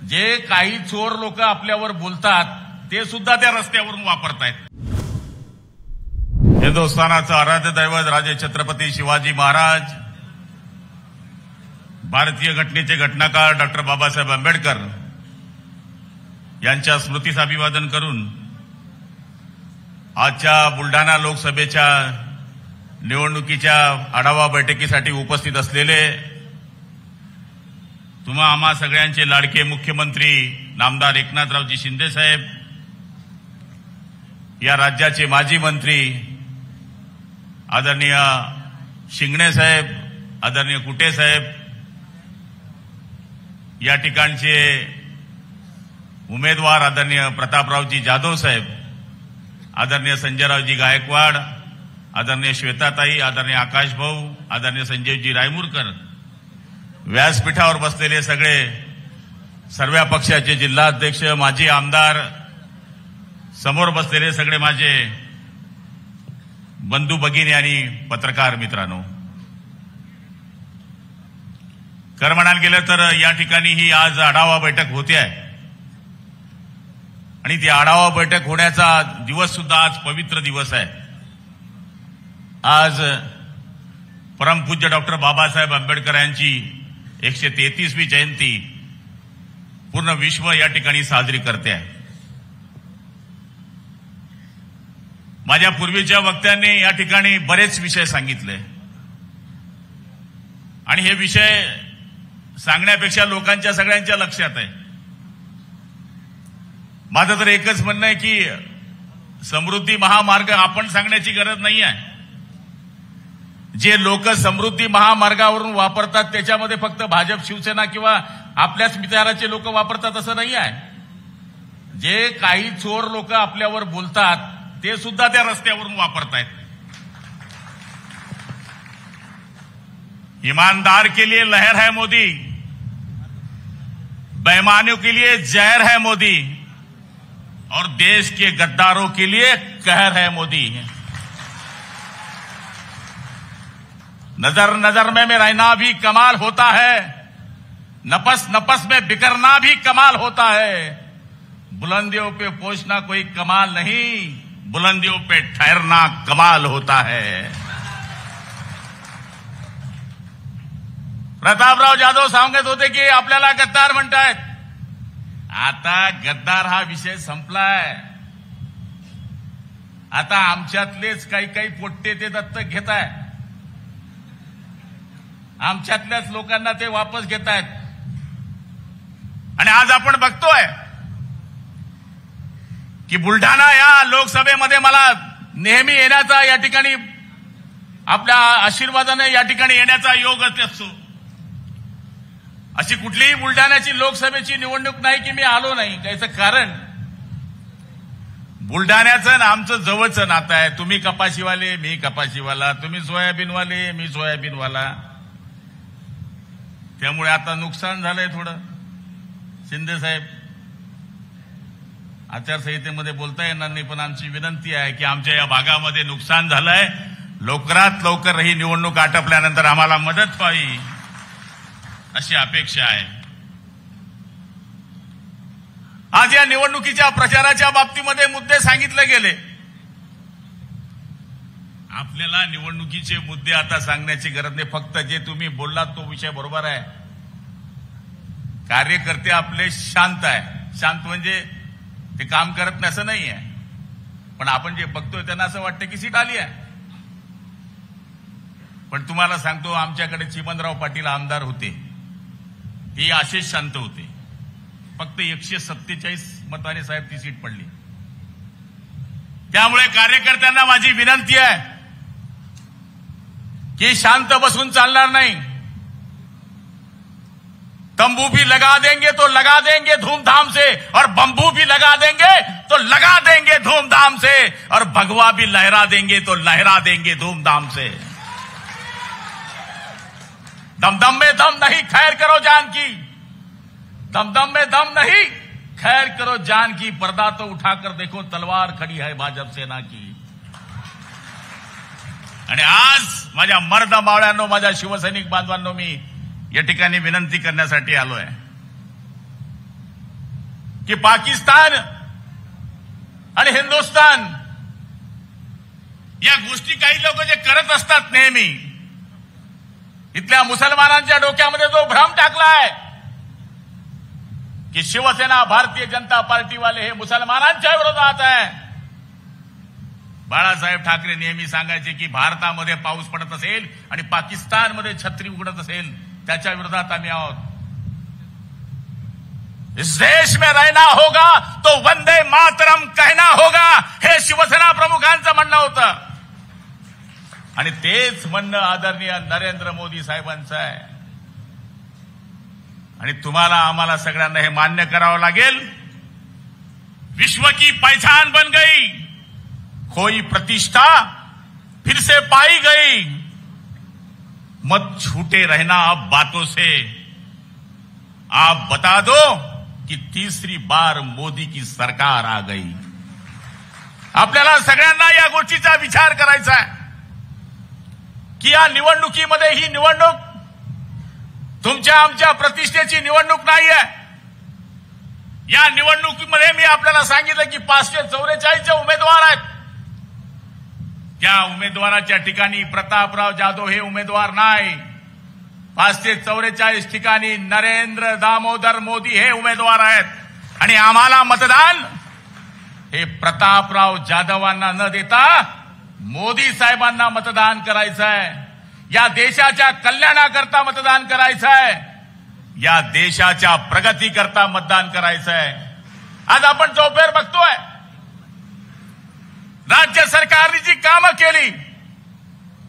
जे काही चोर लोक आपल्यावर बोलतात ते सुद्धा त्या रस्त्यावरून वापरतायत. हिंदुस्थानाचं आराध्य दैवत राजे छत्रपती शिवाजी महाराज, भारतीय घटनेचे घटनाकार डॉक्टर बाबासाहेब आंबेडकर यांच्या स्मृतीस अभिवादन करून आजच्या बुलढाणा लोकसभेच्या निवडणुकीच्या आढावा बैठकीसाठी उपस्थित असलेले तुम्हा आम्हा सगळ्यांचे लाडके मुख्यमंत्री नामदार एकनाथरावजी शिंदे साहेब, या राज्याचे माजी मंत्री आदरणीय शिंगणे साहेब, आदरणीय कुटे साहेब, या ठिकाणचे उमेदवार आदरणीय प्रतापरावजी जाधव साहेब, आदरणीय संजयरावजी गायकवाड, आदरणीय श्वेताताई, आदरणीय आकाश भाऊ, आदरणीय संजयजी रायमुरकर, व्यासपीठावर बसलेले सगळे सर्व पक्षाचे जिल्हाध्यक्ष, माजी आमदार, समोर बसलेले सगळे माझे बंधू भगिनी आणि पत्रकार मित्रांनो, खरं म्हणायला गेलं तर या ठिकाणी ही आज आढावा बैठक होते आहे आणि ती आढावा बैठक होण्याचा दिवस सुद्धा आज पवित्र दिवस आहे. आज परमपूज्य डॉक्टर बाबासाहेब आंबेडकर यांची 133वी जयंती पूर्ण विश्व या ठिकाणी साजरी करते आहे. माझ्या पूर्वीच्या वक्त्यांनी या ठिकाणी बरेच विषय सांगितले आणि हे विषय सांगण्यापेक्षा लोकांच्या सगळ्यांच्या लक्षात आहे. माझं तर एकच म्हणणं आहे की समृद्धी महामार्ग आपण सांगण्याची गरज नाही आहे. जे लोक समृद्धी महामार्गावरून वापरतात त्याच्यामध्ये फक्त भाजप, शिवसेना किंवा आपल्याच विचाराचे लोक वापरतात असं नाही आहे. जे काही चोर लोक आपल्यावर बोलतात ते सुद्धा त्या रस्त्यावरून वापरतायत. ईमानदार के लिए लहर है मोदी, बेईमानों के लिए जहर है मोदी और देश के गद्दारों के लिए कहर है मोदी. नजर नजर में रहना भी कमाल होता है, नफस नफस में बिखरना भी कमाल होता है. बुलंदियों पे पहुंचना कोई कमाल नहीं, बुलंदियों पे ठहरना कमाल होता है. प्रतापराव जाधव सांगत होते की आपल्याला गद्दार म्हणतायत. आता गद्दार हा विषय संपलाय. आता आमच्यातलेच काही काही पोट्टे ते दत्तक घेत आहेत, आमच्यातल्याच लोकांना ते वापस घेत आहेत. आणि आज आपण बघतोय की बुलढाणा या लोकसभेमध्ये मला नेहमी येण्याचा, या ठिकाणी आपल्या आशीर्वादाने या ठिकाणी येण्याचा योग असतो. अशी कुठलीही बुलढाण्याची लोकसभेची निवडणूक नाही की मी आलो नाही. त्याचं कारण बुलढाण्याचं ना आमचं जवळचं नातं आहे. तुम्ही कपाशीवाले, मी कपाशीवाला, तुम्ही सोयाबीनवाले, मी सोयाबीनवाला. त्यामुळे आता नुकसान झालंय थोडं. शिंदे साहेब, आचारसंहितेमध्ये बोलता येणार नाही, पण आमची विनंती आहे की आमच्या या भागामध्ये नुकसान झालंय, लवकरात लवकर ही निवडणूक आटपल्यानंतर आम्हाला मदत व्हावी अशी अपेक्षा आहे. आज या निवडणुकीच्या प्रचाराच्या बाबतीमध्ये मुद्दे सांगितले गेले. आपल्याला निवडणुकीचे मुद्दे आता सांगण्याची गरज नाही. फक्त जे तुम्ही बोललात तो विषय बरोबर आहे. कार्यकर्ते आपले शांत आहे. शांत म्हणजे ते काम करत नाही असं नाही आहे, पण आपण जे बघतोय त्यांना असं वाटतं की सीट आली आहे. पण तुम्हाला सांगतो, आमच्याकडे चिमणराव पाटील आमदार होते, ते असेच शांत होते. फक्त 147 मताने साहेब ती सीट पडली. त्यामुळे कार्यकर्त्यांना माझी विनंती आहे कि शांत बसून चालणार नाही. तंबू भी लगा देंगे तो लगा देंगे धूमधाम से, और बंबू भी लगा देंगे तो लगा देंगे धूमधाम से, और भगवा भी लहरा देंगे तो लहरा देंगे धूमधाम से. दमदम में दम नहीं, खैर करो जान की. दमदम में दम नहीं, खैर करो जान की. पर्दा तो उठाकर देखो, तलवार खड़ी है भाजप सेना की. आणि आज माझ्या मर्द मावळ्यांनो, माझ्या शिवसैनिक बांधवांनो, मी या ठिकाणी विनंती करण्यासाठी आलोय. की पाकिस्तान आणि हिंदुस्थान या गोष्टी काही लोक जे करत असतात नेहमी, इथल्या मुसलमानांच्या डोक्यामध्ये जो भ्रम टाकलाय की शिवसेना भारतीय जनता पार्टीवाले हे मुसलमानांच्या विरोधात आहे. बाळासाहेब ठाकरे नेहमी सांगायचे की भारतामध्ये पाऊस पडत असेल आणि पाकिस्तानमध्ये छत्री उघडत असेल त्याच्या विरोधात आम्ही आहोत. इस देश में रहना होगा तो वंदे मातरम कहना होगा, हे शिवसेना प्रमुखांचं म्हणणं होतं. आणि तेच म्हणणं आदरणीय नरेंद्र मोदी साहेबांचं आहे. आणि तुम्हाला आम्हाला सगळ्यांना हे मान्य करावं लागेल. विश्व की पहचान बन गई, खोई प्रतिष्ठा फिर से पाई गई, मत छूटे रहना अब बातों से, आप बता दो कि तीसरी बार मोदी की सरकार आ गई. आपल्याला सगळ्यांना या गोष्टीचा विचार करायचा आहे की या निवडणुकीमध्ये ही निवडणूक तुमच्या आमच्या प्रतिष्ठेची निवडणूक नाहीये. या निवडणुकीमध्ये मी आपल्याला सांगितलं की 544 उमेदवार आहेत. त्या उमेदवाराच्या ठिकाणी प्रतापराव जाधव हे उमेदवार नाही. 544 ठिकाणी नरेंद्र दामोदर मोदी हे उमेदवार आहेत. आणि आम्हाला मतदान हे प्रतापराव जाधवांना न देता मोदी साहेबांना मतदान करायचं आहे. या देशाच्या कल्याणाकरता मतदान करायचं आहे. या देशाच्या प्रगतीकरता मतदान करायचं आहे. आज आपण चौफेर बघतोय, राज्य सरकारने जी कामं केली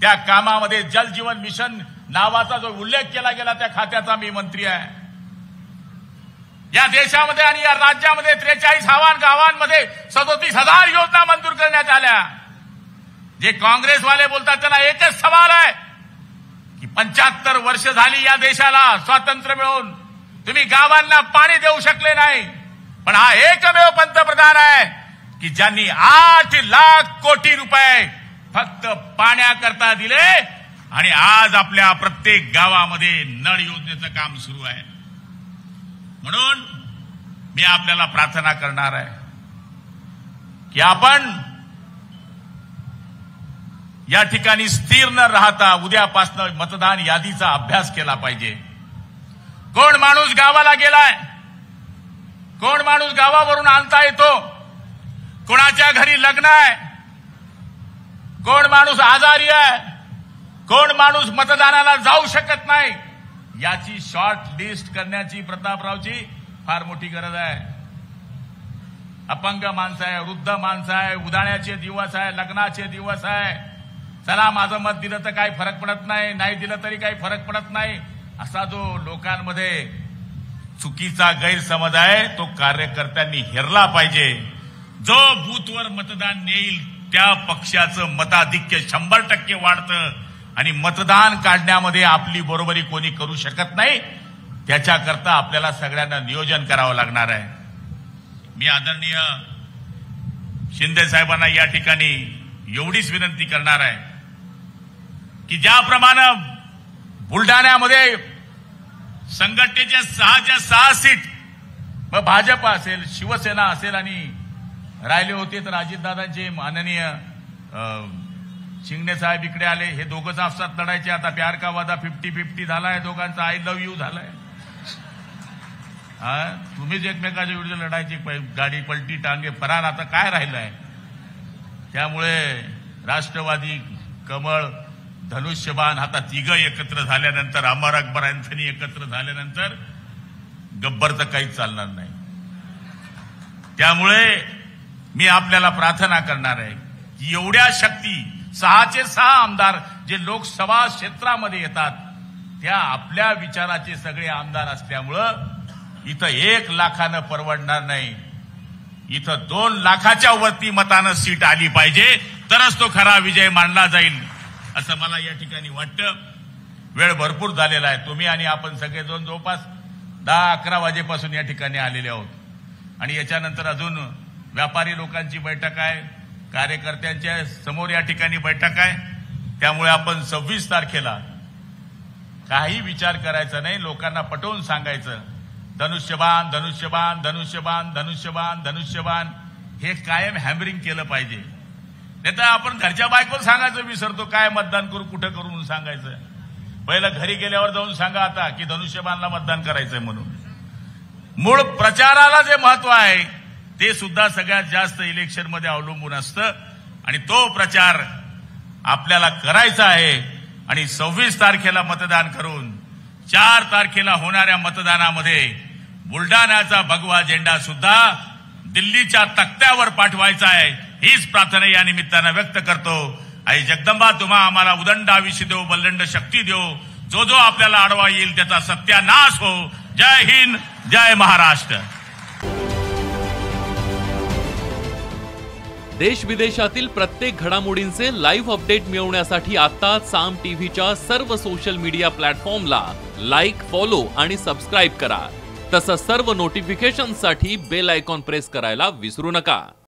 त्या कामामध्ये जल जीवन मिशन नावाचा जो उल्लेख केला गेला त्या खात्याचा मी मंत्री आहे. या देशामध्ये आणि या राज्यामध्ये 43 गावांमध्ये 37,000 योजना मंजूर करण्यात आल्या. जे काँग्रेसवाले बोलतात त्यांना एकच सवाल आहे की 75 वर्ष झाली या देशाला स्वातंत्र्य मिळून, तुम्ही गावांना पाणी देऊ शकले नाही. पण हा एकमेव पंतप्रधान आहे की ज्यांनी 8 लाख कोटी रुपये फक्त पाण्याकरता दिले आणि आज आपल्या प्रत्येक गावामध्ये नळ योजनेचं काम सुरू आहे. म्हणून मी आपल्याला प्रार्थना करणार आहे की आपण या ठिकाणी स्थिर न राहता उद्यापासून मतदान यादीचा अभ्यास केला पाहिजे. कोण माणूस गावाला गेलाय, कोण माणूस गावावरून आणता येतो, कोणाच्या घरी लग्न आहे, कोण माणूस आजारी आहे, कोण माणूस मतदानाला जाऊ शकत नाही, याची शॉर्ट लिस्ट करण्याची प्रतापरावची फार मोठी गरज आहे. अपंग माणसं आहे, वृद्ध माणसं आहे, उदाण्याचे दिवस आहे, लग्नाचे दिवस आहे. चला माझं मत दिलं तर काही फरक पडत नाही, नाही दिलं तरी काही फरक पडत नाही, असा जो लोकांमध्ये चुकीचा गैरसमज आहे तो कार्यकर्त्यांनी हेरला पाहिजे. जो बूथवर मतदान नेईल त्या पक्षाचं मताधिक्य 100% वाढतं आणि मतदान काढण्यामध्ये आपली बरोबरी कोणी करू शकत नाही. त्याच्याकरता आपल्याला सगळ्यांना नियोजन करावं लागणार आहे. मी आदरणीय शिंदे साहेबांना या ठिकाणी एवढीच विनंती करणार आहे की ज्याप्रमाणे बुलढाण्यामध्ये संघटनेच्या 6 सीट मग भाजप असेल, शिवसेना असेल आणि राहिले होते तर अजितदादांचे माननीय शिंगणे साहेब इकडे आले. हे दोघंच आपसात लढायचे. आता प्यार का वादा 50-50 झालाय दोघांचा. आय लव्ह यू झालाय. तुम्हीच एकमेकाच्या विरुद्ध लढायची, गाडी पलटी टांगे फरार. आता काय राहिलंय? त्यामुळे राष्ट्रवादी, कमळ, धनुष्यबाण आता तिघं एकत्र झाल्यानंतर, अमर अकबर अँथनी एकत्र झाल्यानंतर गब्बरचं काहीच चालणार नाही. त्यामुळे मी आपल्याला प्रार्थना करणार आहे की एवढ्या शक्ती 6चे 6 आमदार जे लोकसभा क्षेत्रामध्ये येतात त्या आपल्या विचाराचे सगळे आमदार असल्यामुळं इथं 1 लाखानं परवडणार नाही. इथं 2 लाखाच्या वरती मतानं सीट आली पाहिजे, तरच तो खरा विजय मानला जाईल असं मला या ठिकाणी वाटतं. वेळ भरपूर झालेला आहे. तुम्ही आणि आपण सगळेजण जवळपास 10-11 वाजेपासून या ठिकाणी आलेले आहोत आणि याच्यानंतर अजून व्यापारी लोकांची बैठक आहे, कार्यकर्त्यांच्या समोर या ठिकाणी बैठक आहे. त्यामुळे आपण 26 तारखेला काही विचार करायचा नाही, लोकांना पटवून सांगायचं धनुष्यबाण धनुष्यबाण धनुष्यबाण धनुष्यबाण धनुष्यबाण हे कायम हॅमरिंग केलं पाहिजे. नाही तर आपण घरच्या बायकोला सांगायचं विसरतो, काय मतदान करू कुठं करू म्हणून सांगायचं. पहिलं घरी गेल्यावर जाऊन सांगा आता की धनुष्यबाणला मतदान करायचंय म्हणून. मूळ प्रचाराला जे महत्व आहे ते सुद्धा सगळ्यात जास्त इलेक्शन मध्ये अवलंबून असतं आणि तो प्रचार आपल्याला करायचा आहे. आणि 26 तारखेला मतदान करून 4 तारखेला होणाऱ्या मतदानामध्ये बुलढाण्याचा भगवा झेंडा सुद्धा दिल्लीच्या तख्त्यावर पाठवायचा आहे. हीच प्रार्थना या निमित्तानं व्यक्त करतो. आई जगदंबा तुम्हा आम्हाला उदंड आयुष्य देव, बल्लंड शक्ती देव, जो जो आपल्याला आडवा येईल त्याचा सत्यानाश हो. जय हिंद, जय महाराष्ट्र. देश विदेशातील प्रत्येक घडामोडींचे लाईव्ह अपडेट मिळवण्यासाठी आता साम टीव्हीच्या सर्व सोशल मीडिया प्लॅटफॉर्मला लाईक, फॉलो आणि सबस्क्राईब करा. तसंच सर्व नोटिफिकेशनसाठी बेल आयकॉन प्रेस करायला विसरू नका.